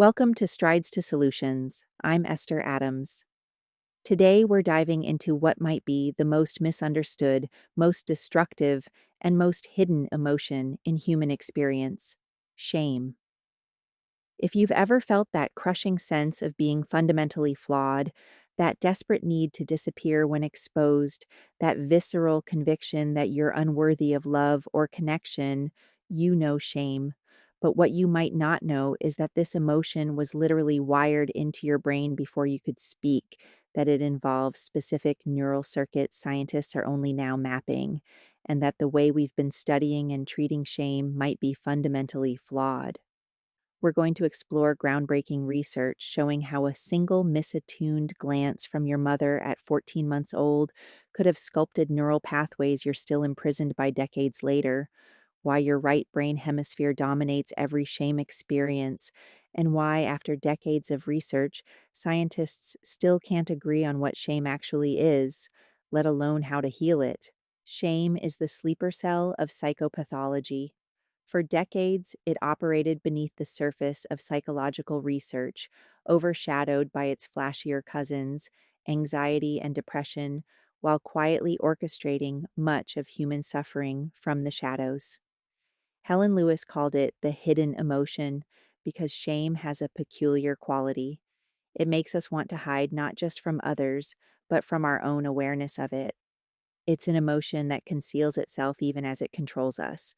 Welcome to Strides to Solutions. I'm Esther Adams. Today, we're diving into what might be the most misunderstood, most destructive, and most hidden emotion in human experience: shame. If you've ever felt that crushing sense of being fundamentally flawed, that desperate need to disappear when exposed, that visceral conviction that you're unworthy of love or connection, you know shame. But what you might not know is that this emotion was literally wired into your brain before you could speak, that it involves specific neural circuits scientists are only now mapping, and that the way we've been studying and treating shame might be fundamentally flawed. We're going to explore groundbreaking research showing how a single misattuned glance from your mother at 14 months old could have sculpted neural pathways you're still imprisoned by decades later, why your right brain hemisphere dominates every shame experience, and why, after decades of research, scientists still can't agree on what shame actually is, let alone how to heal it. Shame is the sleeper cell of psychopathology. For decades, it operated beneath the surface of psychological research, overshadowed by its flashier cousins, anxiety and depression, while quietly orchestrating much of human suffering from the shadows. Helen Lewis called it the hidden emotion because shame has a peculiar quality. It makes us want to hide not just from others, but from our own awareness of it. It's an emotion that conceals itself even as it controls us.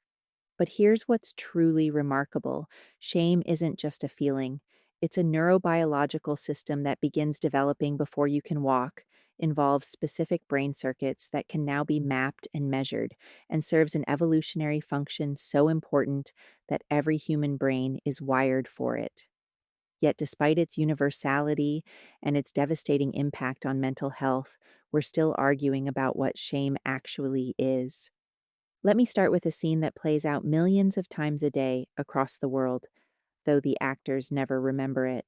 But here's what's truly remarkable: shame isn't just a feeling, it's a neurobiological system that begins developing before you can walk, involves specific brain circuits that can now be mapped and measured, and serves an evolutionary function so important that every human brain is wired for it. Yet, despite its universality and its devastating impact on mental health, we're still arguing about what shame actually is. Let me start with a scene that plays out millions of times a day across the world, though the actors never remember it.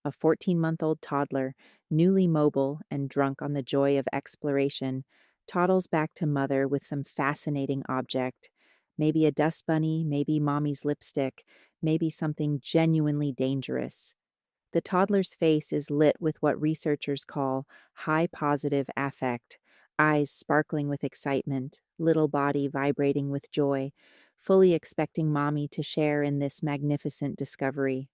A 14-month-old toddler, newly mobile and drunk on the joy of exploration, toddles back to mother with some fascinating object. Maybe a dust bunny, maybe mommy's lipstick, maybe something genuinely dangerous. The toddler's face is lit with what researchers call high positive affect, eyes sparkling with excitement, little body vibrating with joy, fully expecting mommy to share in this magnificent discovery.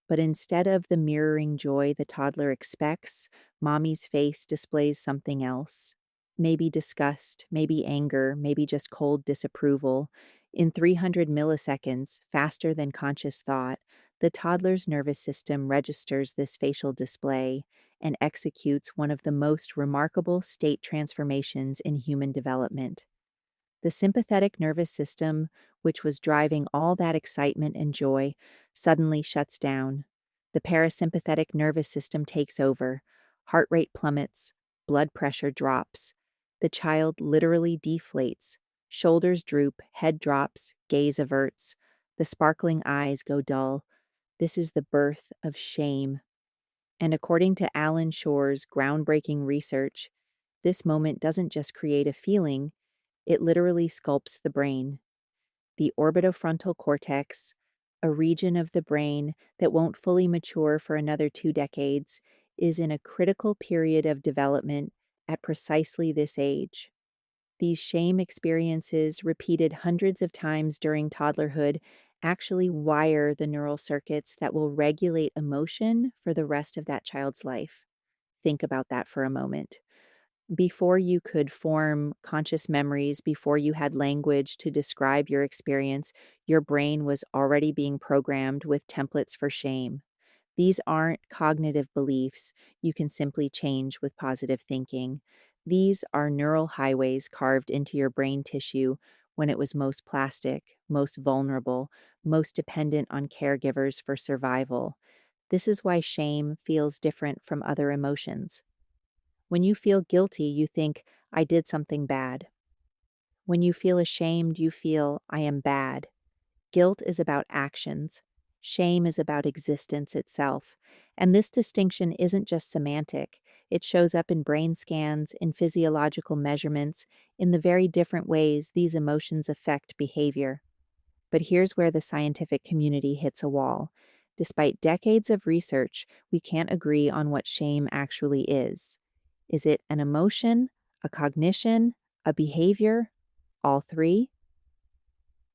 But instead of the mirroring joy the toddler expects, mommy's face displays something else. Maybe disgust, maybe anger, maybe just cold disapproval. In 300 milliseconds, faster than conscious thought, the toddler's nervous system registers this facial display and executes one of the most remarkable state transformations in human development. The sympathetic nervous system, which was driving all that excitement and joy, suddenly shuts down. The parasympathetic nervous system takes over. Heart rate plummets. Blood pressure drops. The child literally deflates. Shoulders droop, head drops, gaze averts. The sparkling eyes go dull. This is the birth of shame. And according to Alan Shore's groundbreaking research, this moment doesn't just create a feeling, it literally sculpts the brain. The orbitofrontal cortex, a region of the brain that won't fully mature for another 2 decades, is in a critical period of development at precisely this age. These shame experiences, repeated hundreds of times during toddlerhood, actually wire the neural circuits that will regulate emotion for the rest of that child's life. Think about that for a moment. Before you could form conscious memories, before you had language to describe your experience, your brain was already being programmed with templates for shame. These aren't cognitive beliefs you can simply change with positive thinking. These are neural highways carved into your brain tissue when it was most plastic, most vulnerable, most dependent on caregivers for survival. This is why shame feels different from other emotions. When you feel guilty, you think, I did something bad. When you feel ashamed, you feel, I am bad. Guilt is about actions. Shame is about existence itself. And this distinction isn't just semantic. It shows up in brain scans, in physiological measurements, in the very different ways these emotions affect behavior. But here's where the scientific community hits a wall. Despite decades of research, we can't agree on what shame actually is. Is it an emotion, a cognition, a behavior? All three?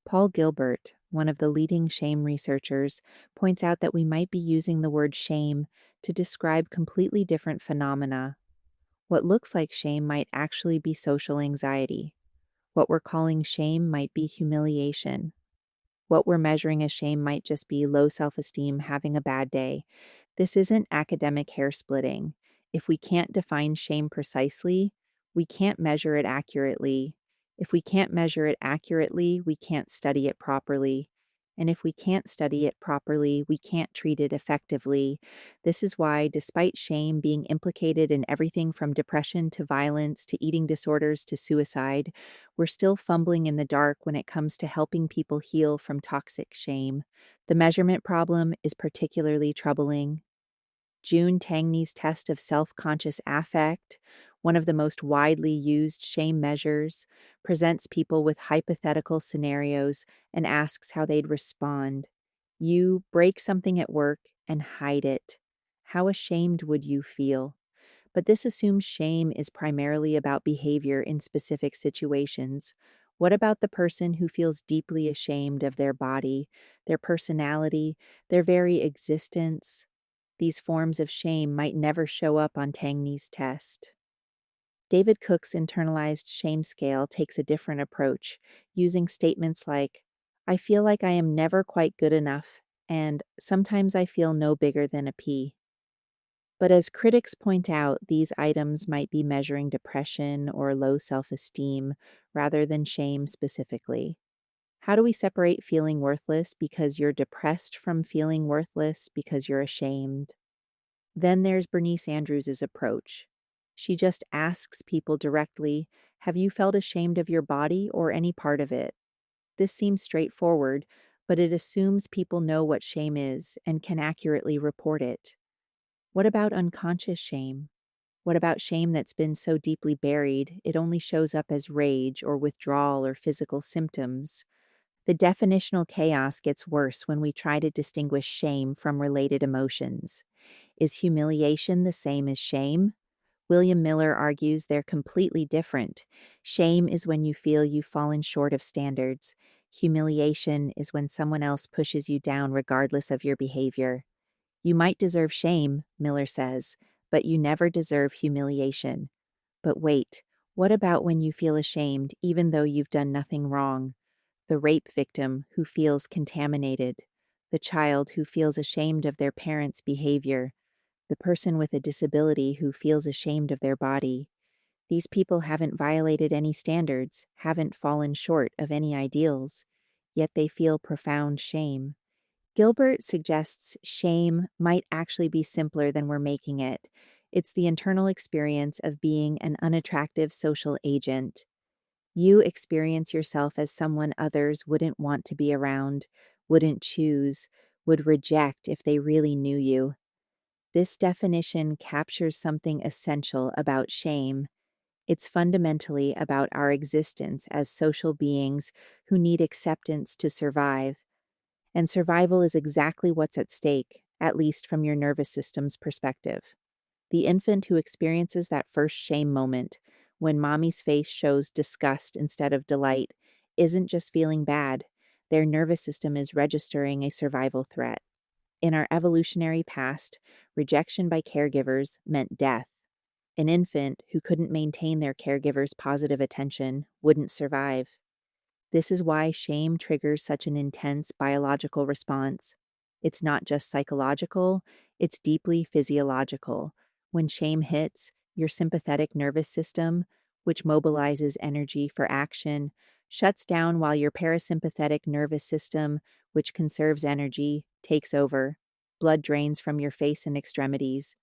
Paul Gilbert, one of the leading shame researchers, points out that we might be using the word shame to describe completely different phenomena. What looks like shame might actually be social anxiety. What we're calling shame might be humiliation. What we're measuring as shame might just be low self esteem, having a bad day. This isn't academic hair splitting. If we can't define shame precisely, we can't measure it accurately. If we can't measure it accurately, we can't study it properly. And if we can't study it properly, we can't treat it effectively. This is why, despite shame being implicated in everything from depression to violence to eating disorders to suicide, we're still fumbling in the dark when it comes to helping people heal from toxic shame. The measurement problem is particularly troubling. June Tangney's test of self conscious affect, one of the most widely used shame measures, presents people with hypothetical scenarios and asks how they'd respond. You break something at work and hide it. How ashamed would you feel? But this assumes shame is primarily about behavior in specific situations. What about the person who feels deeply ashamed of their body, their personality, their very existence? These forms of shame might never show up on Tangney's test. David Cook's internalized shame scale takes a different approach, using statements like, I feel like I am never quite good enough, and sometimes I feel no bigger than a pea. But as critics point out, these items might be measuring depression or low self esteem rather than shame specifically. How do we separate feeling worthless because you're depressed from feeling worthless because you're ashamed? Then there's Bernice Andrews's approach. She just asks people directly, have you felt ashamed of your body or any part of it? This seems straightforward, but it assumes people know what shame is and can accurately report it. What about unconscious shame? What about shame that's been so deeply buried it only shows up as rage or withdrawal or physical symptoms? The definitional chaos gets worse when we try to distinguish shame from related emotions. Is humiliation the same as shame? William Miller argues they're completely different. Shame is when you feel you've fallen short of standards. Humiliation is when someone else pushes you down regardless of your behavior. You might deserve shame, Miller says, but you never deserve humiliation. But wait, what about when you feel ashamed even though you've done nothing wrong? The rape victim who feels contaminated, the child who feels ashamed of their parents' behavior, the person with a disability who feels ashamed of their body. These people haven't violated any standards, haven't fallen short of any ideals, yet they feel profound shame. Gilbert suggests shame might actually be simpler than we're making it. It's the internal experience of being an unattractive social agent. You experience yourself as someone others wouldn't want to be around, wouldn't choose, would reject if they really knew you. This definition captures something essential about shame. It's fundamentally about our existence as social beings who need acceptance to survive. And survival is exactly what's at stake, at least from your nervous system's perspective. The infant who experiences that first shame moment, when mommy's face shows disgust instead of delight, isn't just feeling bad. Their nervous system is registering a survival threat. In our evolutionary past, rejection by caregivers meant death. An infant who couldn't maintain their caregiver's positive attention wouldn't survive. This is why shame triggers such an intense biological response. It's not just psychological, it's deeply physiological. When shame hits, your sympathetic nervous system, which mobilizes energy for action, shuts down while your parasympathetic nervous system, which conserves energy, takes over. Blood drains from your face and extremities.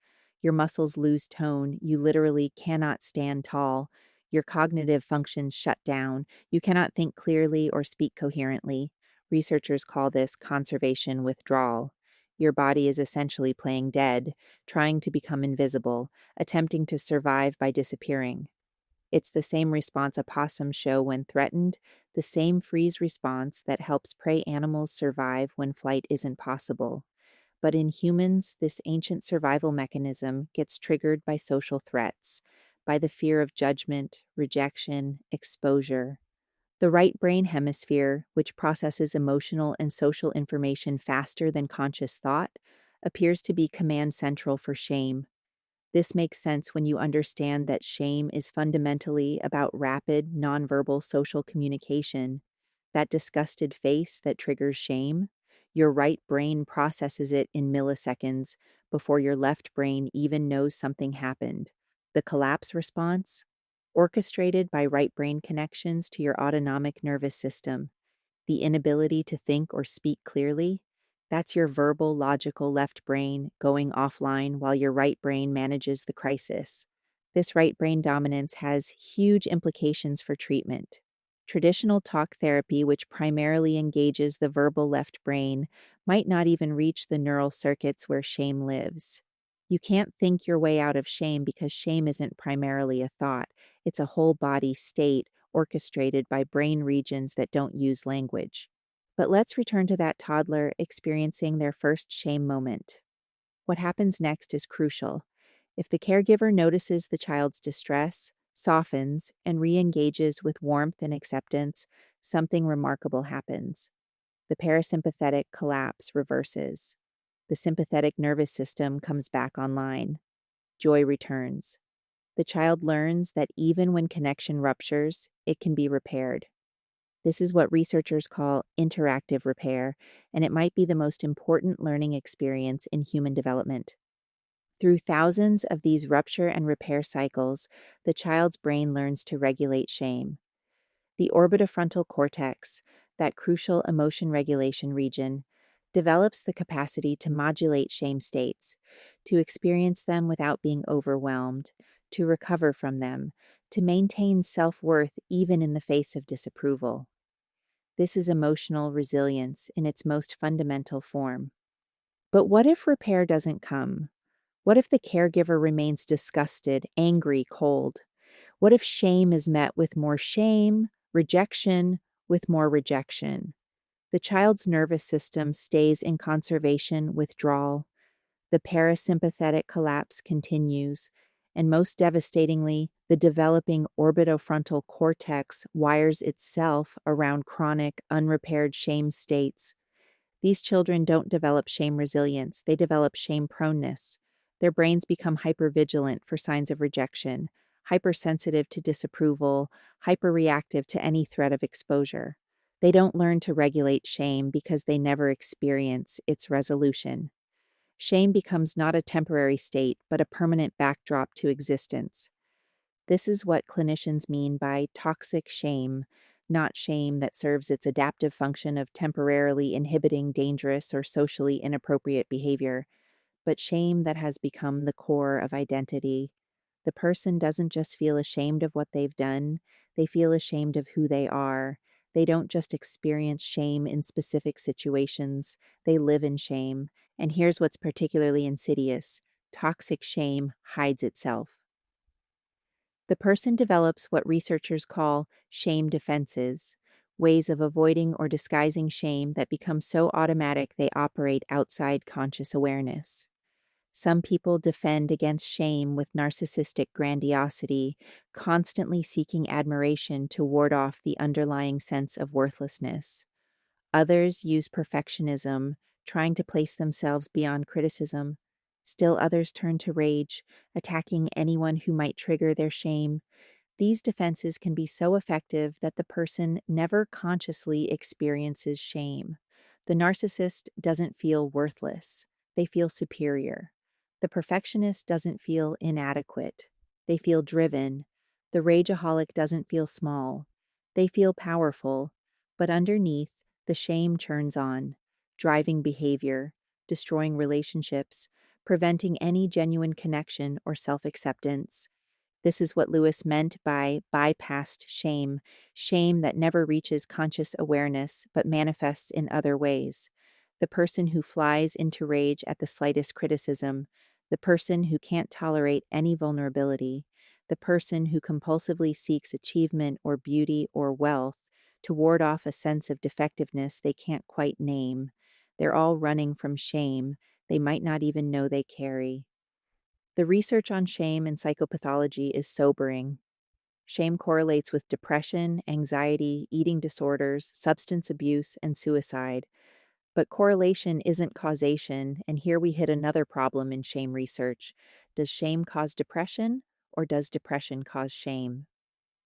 Your muscles lose tone. You literally cannot stand tall. Your cognitive functions shut down. You cannot think clearly or speak coherently. Researchers call this conservation withdrawal. Your body is essentially playing dead, trying to become invisible, attempting to survive by disappearing. It's the same response opossums show when threatened, the same freeze response that helps prey animals survive when flight isn't possible. but in humans, this ancient survival mechanism gets triggered by social threats, by the fear of judgment, rejection, exposure. The right brain hemisphere, which processes emotional and social information faster than conscious thought, appears to be command central for shame. This makes sense when you understand that shame is fundamentally about rapid, nonverbal social communication. That disgusted face that triggers shame, your right brain processes it in milliseconds before your left brain even knows something happened. The collapse response, orchestrated by right brain connections to your autonomic nervous system, the inability to think or speak clearly, that's your verbal, logical left brain going offline while your right brain manages the crisis. This right brain dominance has huge implications for treatment. Traditional talk therapy, which primarily engages the verbal left brain, might not even reach the neural circuits where shame lives. You can't think your way out of shame because shame isn't primarily a thought, it's a whole body state orchestrated by brain regions that don't use language. But let's return to that toddler experiencing their first shame moment. What happens next is crucial. If the caregiver notices the child's distress, softens, and re engages with warmth and acceptance, something remarkable happens. The parasympathetic collapse reverses. The sympathetic nervous system comes back online. Joy returns. The child learns that even when connection ruptures, it can be repaired. This is what researchers call interactive repair, and it might be the most important learning experience in human development. Through thousands of these rupture and repair cycles, the child's brain learns to regulate shame. The orbitofrontal cortex, that crucial emotion regulation region, develops the capacity to modulate shame states, to experience them without being overwhelmed, to recover from them, to maintain self-worth even in the face of disapproval. This is emotional resilience in its most fundamental form. But what if repair doesn't come? What if the caregiver remains disgusted, angry, cold? What if shame is met with more shame, rejection with more rejection? The child's nervous system stays in conservation withdrawal. The parasympathetic collapse continues, and most devastatingly, the developing orbitofrontal cortex wires itself around chronic, unrepaired shame states. These children don't develop shame resilience, they develop shame proneness. Their brains become hypervigilant for signs of rejection, hypersensitive to disapproval, hyperreactive to any threat of exposure. They don't learn to regulate shame because they never experience its resolution. Shame becomes not a temporary state, but a permanent backdrop to existence. This is what clinicians mean by toxic shame, not shame that serves its adaptive function of temporarily inhibiting dangerous or socially inappropriate behavior, but shame that has become the core of identity. The person doesn't just feel ashamed of what they've done, they feel ashamed of who they are. They don't just experience shame in specific situations, they live in shame. And here's what's particularly insidious: toxic shame hides itself. The person develops what researchers call shame defenses, ways of avoiding or disguising shame that become so automatic they operate outside conscious awareness. Some people defend against shame with narcissistic grandiosity, constantly seeking admiration to ward off the underlying sense of worthlessness. Others use perfectionism, trying to place themselves beyond criticism. Still others turn to rage, attacking anyone who might trigger their shame. These defenses can be so effective that the person never consciously experiences shame. The narcissist doesn't feel worthless, they feel superior. The perfectionist doesn't feel inadequate, they feel driven. The rageaholic doesn't feel small, they feel powerful. But underneath, the shame churns on, driving behavior, destroying relationships, preventing any genuine connection or self acceptance. This is what Lewis meant by bypassed shame, shame that never reaches conscious awareness but manifests in other ways. The person who flies into rage at the slightest criticism, the person who can't tolerate any vulnerability, the person who compulsively seeks achievement or beauty or wealth to ward off a sense of defectiveness they can't quite name. They're all running from shame. they might not even know they carry. The research on shame and psychopathology is sobering. Shame correlates with depression, anxiety, eating disorders, substance abuse, and suicide. But correlation isn't causation, and here we hit another problem in shame research. Does shame cause depression, or does depression cause shame?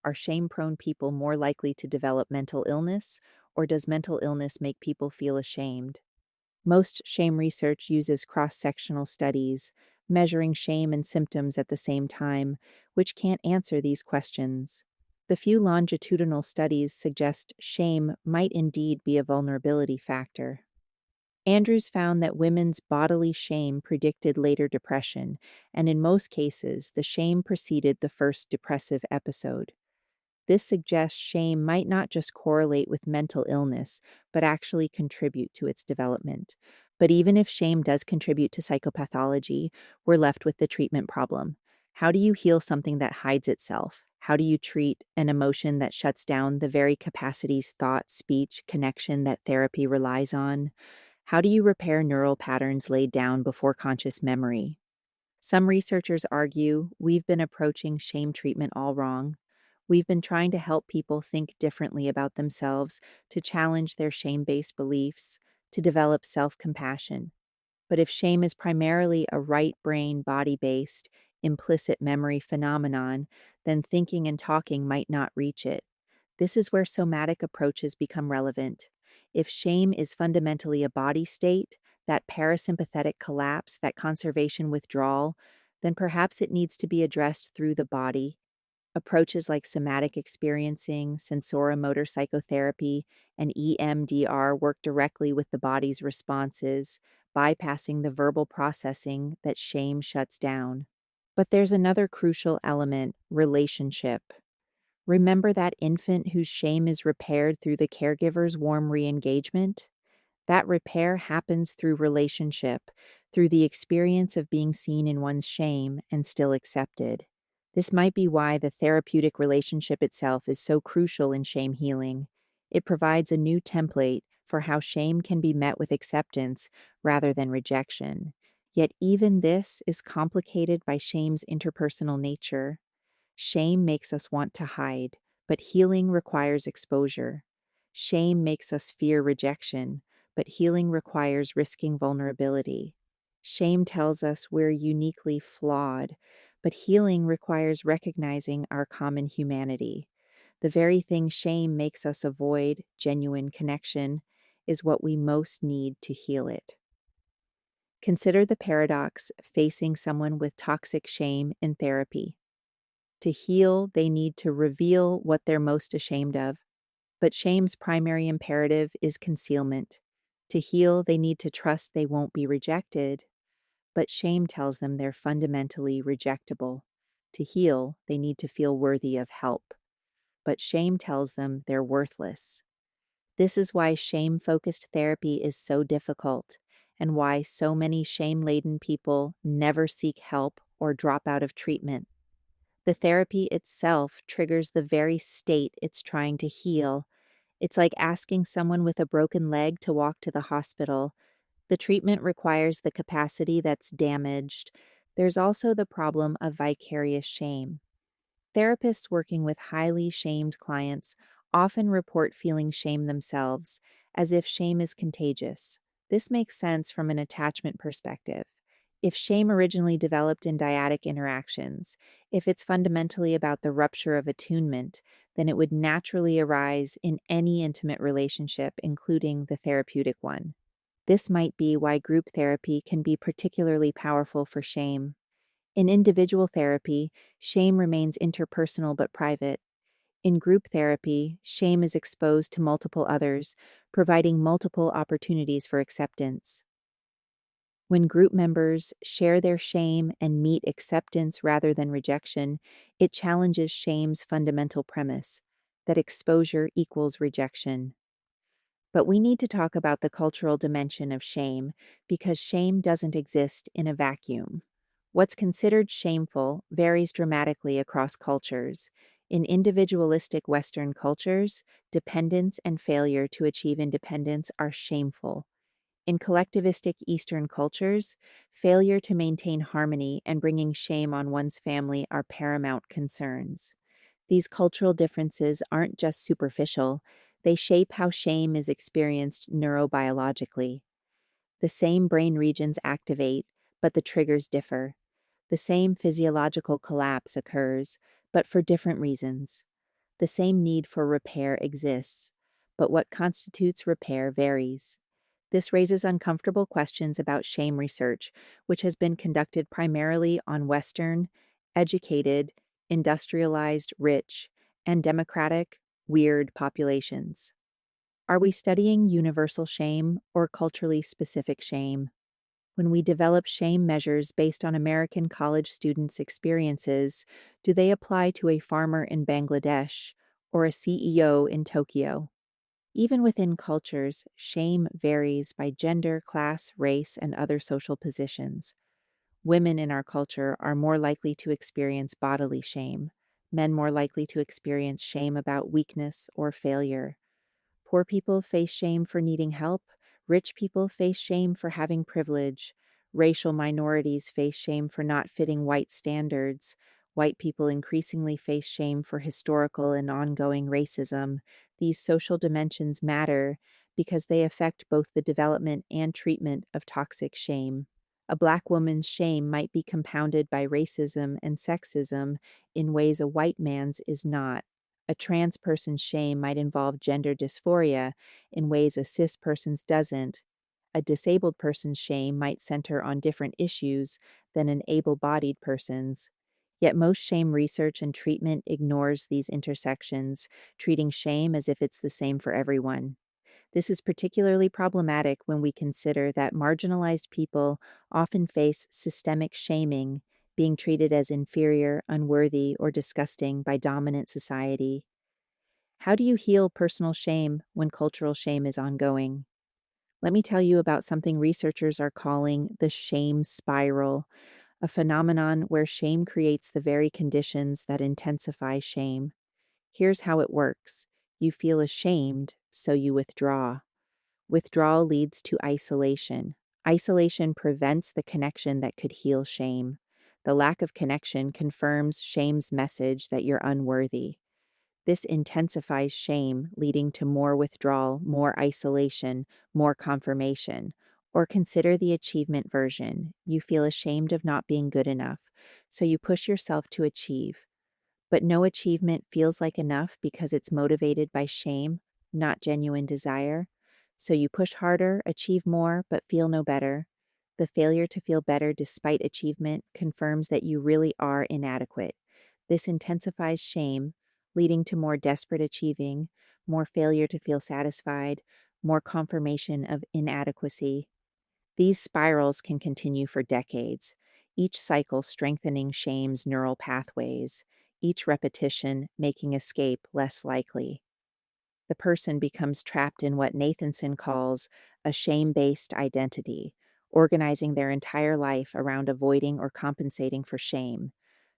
Are shame prone people more likely to develop mental illness, or does mental illness make people feel ashamed? Most shame research uses cross sectional studies, measuring shame and symptoms at the same time, which can't answer these questions. The few longitudinal studies suggest shame might indeed be a vulnerability factor. Andrews found that women's bodily shame predicted later depression, and in most cases, the shame preceded the first depressive episode. This suggests shame might not just correlate with mental illness, but actually contribute to its development. But even if shame does contribute to psychopathology, we're left with the treatment problem. How do you heal something that hides itself? How do you treat an emotion that shuts down the very capacities, thought, speech, connection that therapy relies on? How do you repair neural patterns laid down before conscious memory? Some researchers argue we've been approaching shame treatment all wrong. We've been trying to help people think differently about themselves, to challenge their shame based beliefs, to develop self compassion. But if shame is primarily a right brain, body based, implicit memory phenomenon, then thinking and talking might not reach it. This is where somatic approaches become relevant. If shame is fundamentally a body state, that parasympathetic collapse, that conservation withdrawal, then perhaps it needs to be addressed through the body. Approaches like somatic experiencing, sensoromotor psychotherapy, and EMDR work directly with the body's responses, bypassing the verbal processing that shame shuts down. But there's another crucial element: relationship. Remember that infant whose shame is repaired through the caregiver's warm re engagement? That repair happens through relationship, through the experience of being seen in one's shame and still accepted. This might be why the therapeutic relationship itself is so crucial in shame healing. It provides a new template for how shame can be met with acceptance rather than rejection. Yet, even this is complicated by shame's interpersonal nature. Shame makes us want to hide, but healing requires exposure. Shame makes us fear rejection, but healing requires risking vulnerability. Shame tells us we're uniquely flawed, but healing requires recognizing our common humanity. The very thing shame makes us avoid, genuine connection, is what we most need to heal it. Consider the paradox facing someone with toxic shame in therapy. To heal, they need to reveal what they're most ashamed of. But shame's primary imperative is concealment. To heal, they need to trust they won't be rejected. But shame tells them they're fundamentally rejectable. To heal, they need to feel worthy of help. But shame tells them they're worthless. This is why shame-focused therapy is so difficult, and why so many shame-laden people never seek help or drop out of treatment. The therapy itself triggers the very state it's trying to heal. It's like asking someone with a broken leg to walk to the hospital. The treatment requires the capacity that's damaged. There's also the problem of vicarious shame. Therapists working with highly shamed clients often report feeling shame themselves, as if shame is contagious. This makes sense from an attachment perspective. If shame originally developed in dyadic interactions, if it's fundamentally about the rupture of attunement, then it would naturally arise in any intimate relationship, including the therapeutic one. This might be why group therapy can be particularly powerful for shame. In individual therapy, shame remains interpersonal but private. In group therapy, shame is exposed to multiple others, providing multiple opportunities for acceptance. When group members share their shame and meet acceptance rather than rejection, it challenges shame's fundamental premise that exposure equals rejection. But we need to talk about the cultural dimension of shame, because shame doesn't exist in a vacuum. What's considered shameful varies dramatically across cultures. In individualistic Western cultures, dependence and failure to achieve independence are shameful. In collectivistic Eastern cultures, failure to maintain harmony and bringing shame on one's family are paramount concerns. These cultural differences aren't just superficial, they shape how shame is experienced neurobiologically. The same brain regions activate, but the triggers differ. The same physiological collapse occurs, but for different reasons. The same need for repair exists, but what constitutes repair varies. This raises uncomfortable questions about shame research, which has been conducted primarily on Western, educated, industrialized, rich, and democratic, weird populations. Are we studying universal shame or culturally specific shame? When we develop shame measures based on American college students' experiences, do they apply to a farmer in Bangladesh or a CEO in Tokyo? Even within cultures, shame varies by gender, class, race, and other social positions. Women in our culture are more likely to experience bodily shame, men more likely to experience shame about weakness or failure. Poor people face shame for needing help. Rich people face shame for having privilege. Racial minorities face shame for not fitting white standards. White people increasingly face shame for historical and ongoing racism. These social dimensions matter because they affect both the development and treatment of toxic shame. A Black woman's shame might be compounded by racism and sexism in ways a white man's is not. A trans person's shame might involve gender dysphoria in ways a cis person's doesn't. A disabled person's shame might center on different issues than an able bodied person's. Yet most shame research and treatment ignores these intersections, treating shame as if it's the same for everyone. This is particularly problematic when we consider that marginalized people often face systemic shaming, being treated as inferior, unworthy, or disgusting by dominant society. How do you heal personal shame when cultural shame is ongoing? Let me tell you about something researchers are calling the shame spiral, a phenomenon where shame creates the very conditions that intensify shame. Here's how it works. You feel ashamed, so you withdraw. Withdrawal leads to isolation. Isolation prevents the connection that could heal shame. The lack of connection confirms shame's message that you're unworthy. This intensifies shame, leading to more withdrawal, more isolation, more confirmation. Or consider the achievement version. You feel ashamed of not being good enough, so you push yourself to achieve. But no achievement feels like enough because it's motivated by shame, not genuine desire. So you push harder, achieve more, but feel no better. The failure to feel better despite achievement confirms that you really are inadequate. This intensifies shame, leading to more desperate achieving, more failure to feel satisfied, more confirmation of inadequacy. These spirals can continue for decades, each cycle strengthening shame's neural pathways, each repetition making escape less likely. The person becomes trapped in what Nathanson calls a shame based identity, organizing their entire life around avoiding or compensating for shame.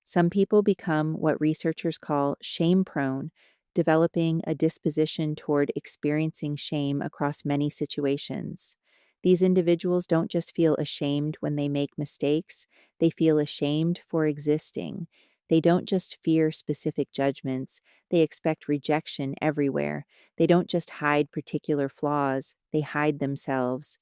Some people become what researchers call shame prone, developing a disposition toward experiencing shame across many situations. These individuals don't just feel ashamed when they make mistakes, they feel ashamed for existing. They don't just fear specific judgments, they expect rejection everywhere. They don't just hide particular flaws, they hide themselves.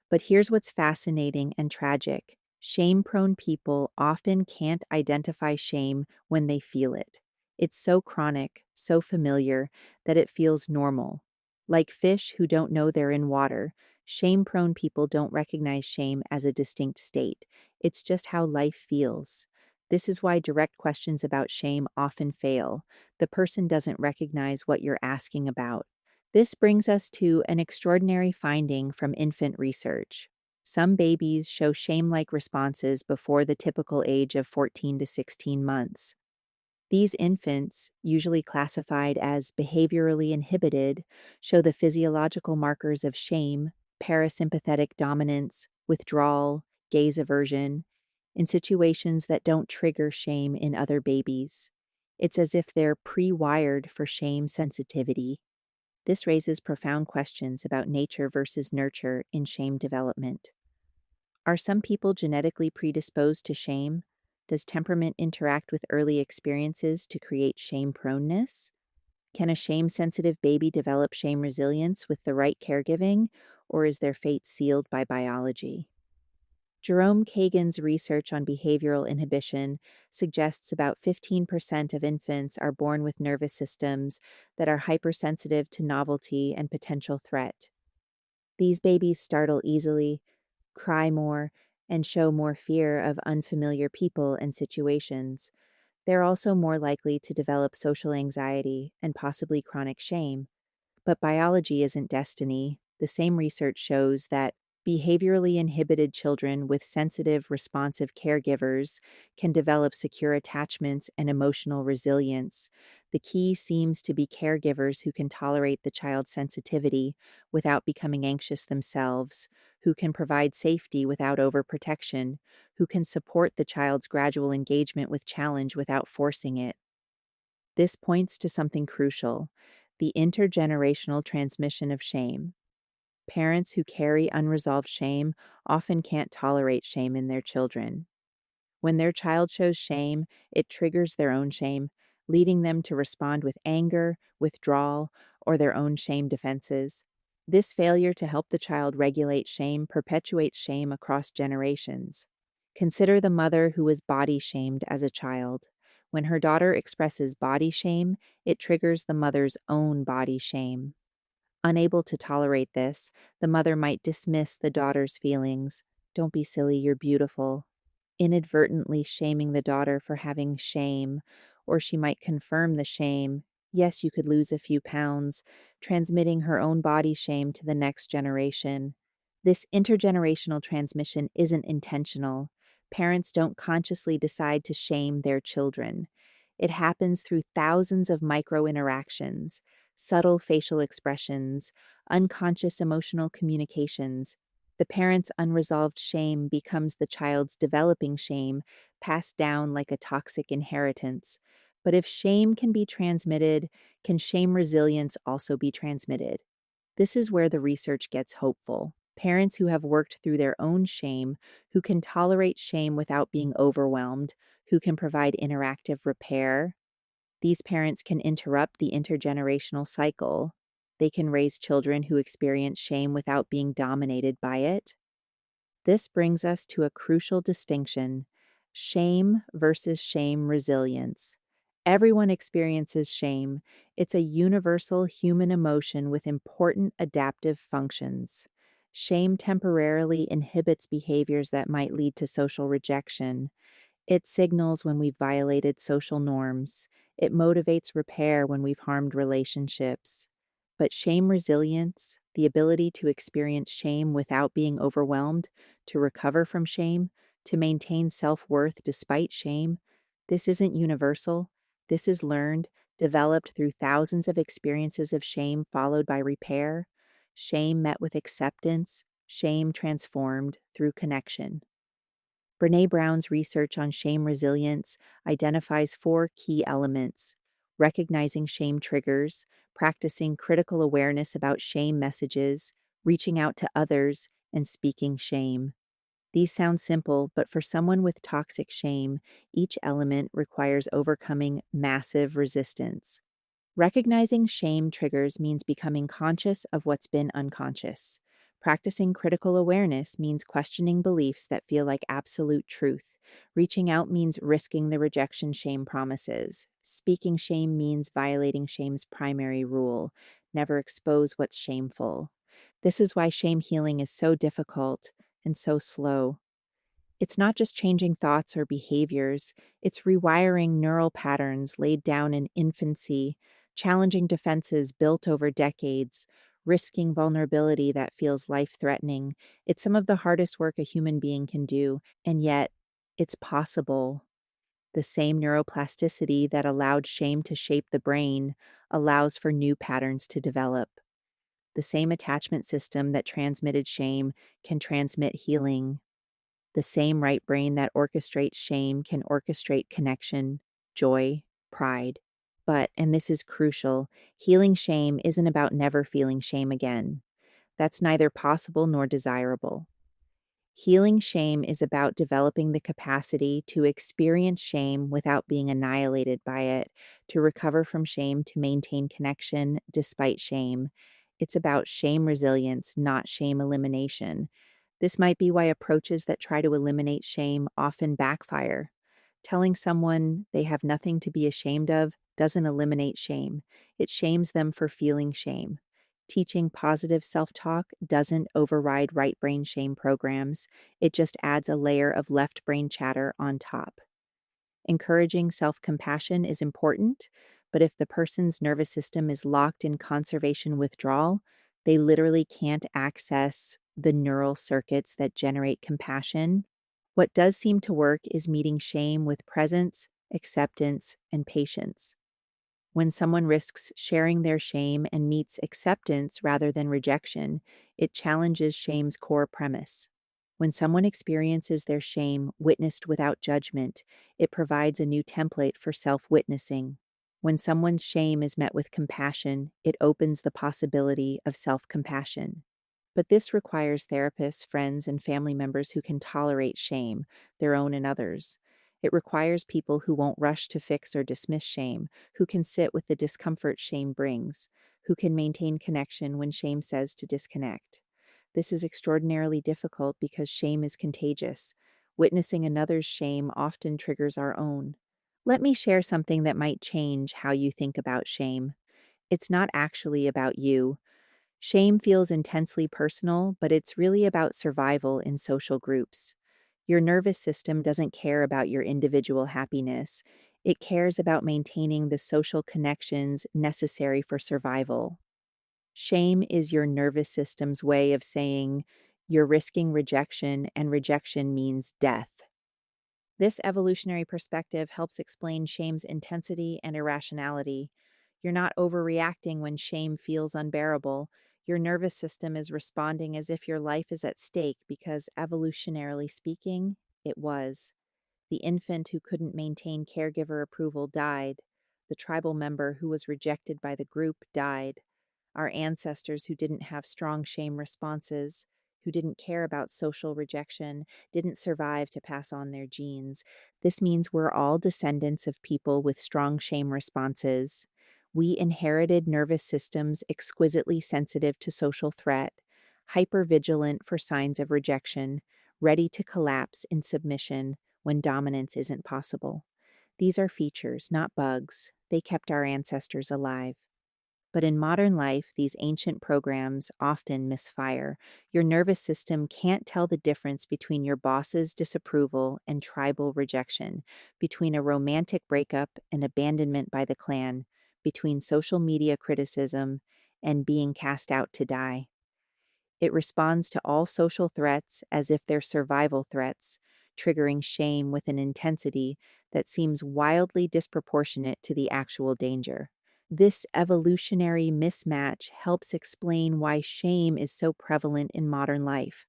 But here's what's fascinating and tragic. Shame prone people often can't identify shame when they feel it. It's so chronic, so familiar, that it feels normal. Like fish who don't know they're in water, shame prone people don't recognize shame as a distinct state. It's just how life feels. This is why direct questions about shame often fail. The person doesn't recognize what you're asking about. This brings us to an extraordinary finding from infant research. Some babies show shame like responses before the typical age of 14 to 16 months. These infants, usually classified as behaviorally inhibited, show the physiological markers of shame, parasympathetic dominance, withdrawal, gaze aversion, in situations that don't trigger shame in other babies. It's as if they're pre wired for shame sensitivity. This raises profound questions about nature versus nurture in shame development. Are some people genetically predisposed to shame? Does temperament interact with early experiences to create shame proneness? Can a shame sensitive baby develop shame resilience with the right caregiving, or is their fate sealed by biology? Jerome Kagan's research on behavioral inhibition suggests about 15% of infants are born with nervous systems that are hypersensitive to novelty and potential threat. These babies startle easily, cry more, and show more fear of unfamiliar people and situations. They're also more likely to develop social anxiety and possibly chronic shame. But biology isn't destiny. The same research shows that behaviorally inhibited children with sensitive, responsive caregivers can develop secure attachments and emotional resilience. The key seems to be caregivers who can tolerate the child's sensitivity without becoming anxious themselves, who can provide safety without overprotection, who can support the child's gradual engagement with challenge without forcing it. This points to something crucial: the intergenerational transmission of shame. Parents who carry unresolved shame often can't tolerate shame in their children. When their child shows shame, it triggers their own shame, leading them to respond with anger, withdrawal, or their own shame defenses. This failure to help the child regulate shame perpetuates shame across generations. Consider the mother who was body shamed as a child. When her daughter expresses body shame, it triggers the mother's own body shame. Unable to tolerate this, the mother might dismiss the daughter's feelings. "Don't be silly, you're beautiful," inadvertently shaming the daughter for having shame, or she might confirm the shame. "Yes, you could lose a few pounds," transmitting her own body shame to the next generation. This intergenerational transmission isn't intentional. Parents don't consciously decide to shame their children. It happens through thousands of micro interactions, subtle facial expressions, unconscious emotional communications. The parent's unresolved shame becomes the child's developing shame, passed down like a toxic inheritance. But if shame can be transmitted, can shame resilience also be transmitted? This is where the research gets hopeful. Parents who have worked through their own shame, who can tolerate shame without being overwhelmed, who can provide interactive repair, these parents can interrupt the intergenerational cycle. They can raise children who experience shame without being dominated by it. This brings us to a crucial distinction: shame versus shame resilience. Everyone experiences shame. It's a universal human emotion with important adaptive functions. Shame temporarily inhibits behaviors that might lead to social rejection. It signals when we've violated social norms. It motivates repair when we've harmed relationships. But shame resilience, the ability to experience shame without being overwhelmed, to recover from shame, to maintain self worth despite shame, this isn't universal. This is learned, developed through thousands of experiences of shame followed by repair, shame met with acceptance, shame transformed through connection. Brene Brown's research on shame resilience identifies four key elements: recognizing shame triggers, practicing critical awareness about shame messages, reaching out to others, and speaking shame. These sound simple, but for someone with toxic shame, each element requires overcoming massive resistance. Recognizing shame triggers means becoming conscious of what's been unconscious. Practicing critical awareness means questioning beliefs that feel like absolute truth. Reaching out means risking the rejection shame promises. Speaking shame means violating shame's primary rule: never expose what's shameful. This is why shame healing is so difficult and so slow. It's not just changing thoughts or behaviors, it's rewiring neural patterns laid down in infancy, challenging defenses built over decades, risking vulnerability that feels life threatening. It's some of the hardest work a human being can do, and yet it's possible. The same neuroplasticity that allowed shame to shape the brain allows for new patterns to develop. The same attachment system that transmitted shame can transmit healing. The same right brain that orchestrates shame can orchestrate connection, joy, pride. But, and this is crucial, healing shame isn't about never feeling shame again. That's neither possible nor desirable. Healing shame is about developing the capacity to experience shame without being annihilated by it, to recover from shame, to maintain connection despite shame. It's about shame resilience, not shame elimination. This might be why approaches that try to eliminate shame often backfire. Telling someone they have nothing to be ashamed of doesn't eliminate shame, it shames them for feeling shame. Teaching positive self talk doesn't override right brain shame programs, it just adds a layer of left brain chatter on top. Encouraging self compassion is important, but if the person's nervous system is locked in conservation withdrawal, they literally can't access the neural circuits that generate compassion. What does seem to work is meeting shame with presence, acceptance, and patience. When someone risks sharing their shame and meets acceptance rather than rejection, it challenges shame's core premise. When someone experiences their shame witnessed without judgment, it provides a new template for self witnessing. When someone's shame is met with compassion, it opens the possibility of self compassion. But this requires therapists, friends, and family members who can tolerate shame, their own and others. It requires people who won't rush to fix or dismiss shame, who can sit with the discomfort shame brings, who can maintain connection when shame says to disconnect. This is extraordinarily difficult because shame is contagious. Witnessing another's shame often triggers our own. Let me share something that might change how you think about shame. It's not actually about you. Shame feels intensely personal, but it's really about survival in social groups. Your nervous system doesn't care about your individual happiness. It cares about maintaining the social connections necessary for survival. Shame is your nervous system's way of saying you're risking rejection, and rejection means death. This evolutionary perspective helps explain shame's intensity and irrationality. You're not overreacting when shame feels unbearable. Your nervous system is responding as if your life is at stake because, evolutionarily speaking, it was. The infant who couldn't maintain caregiver approval died. The tribal member who was rejected by the group died. Our ancestors who didn't have strong shame responses, who didn't care about social rejection, didn't survive to pass on their genes. This means we're all descendants of people with strong shame responses. We inherited nervous systems exquisitely sensitive to social threat, hypervigilant for signs of rejection, ready to collapse in submission when dominance isn't possible. These are features, not bugs. They kept our ancestors alive. But in modern life, these ancient programs often misfire. Your nervous system can't tell the difference between your boss's disapproval and tribal rejection, between a romantic breakup and abandonment by the clan, between social media criticism and being cast out to die. It responds to all social threats as if they're survival threats, triggering shame with an intensity that seems wildly disproportionate to the actual danger. This evolutionary mismatch helps explain why shame is so prevalent in modern life.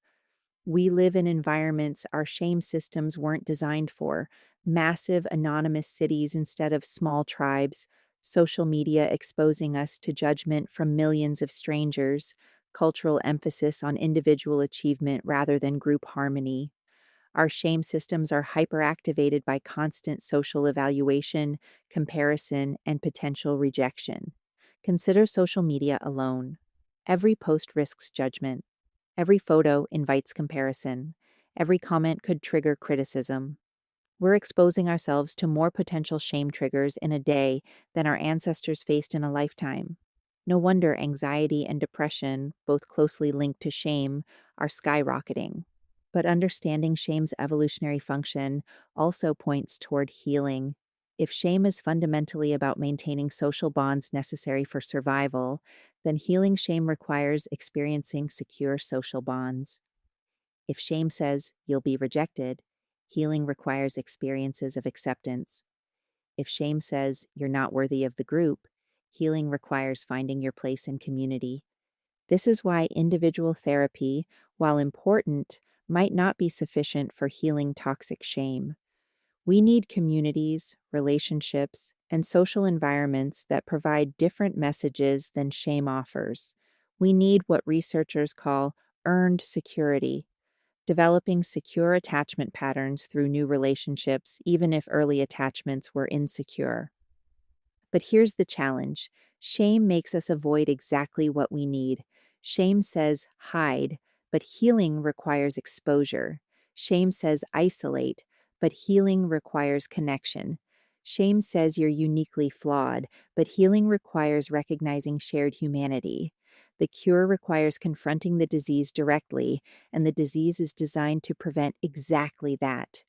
We live in environments our shame systems weren't designed for, massive anonymous cities instead of small tribes, social media exposing us to judgment from millions of strangers, cultural emphasis on individual achievement rather than group harmony. Our shame systems are hyperactivated by constant social evaluation, comparison, and potential rejection. Consider social media alone. Every post risks judgment. Every photo invites comparison. Every comment could trigger criticism. We're exposing ourselves to more potential shame triggers in a day than our ancestors faced in a lifetime. No wonder anxiety and depression, both closely linked to shame, are skyrocketing. But understanding shame's evolutionary function also points toward healing. If shame is fundamentally about maintaining social bonds necessary for survival, then healing shame requires experiencing secure social bonds. If shame says you'll be rejected, healing requires experiences of acceptance. If shame says you're not worthy of the group, healing requires finding your place in community. This is why individual therapy, while important, might not be sufficient for healing toxic shame. We need communities, relationships, and social environments that provide different messages than shame offers. We need what researchers call earned security, developing secure attachment patterns through new relationships, even if early attachments were insecure. But here's the challenge: shame makes us avoid exactly what we need. Shame says hide, but healing requires exposure. Shame says isolate, but healing requires connection. Shame says you're uniquely flawed, but healing requires recognizing shared humanity. The cure requires confronting the disease directly, and the disease is designed to prevent exactly that.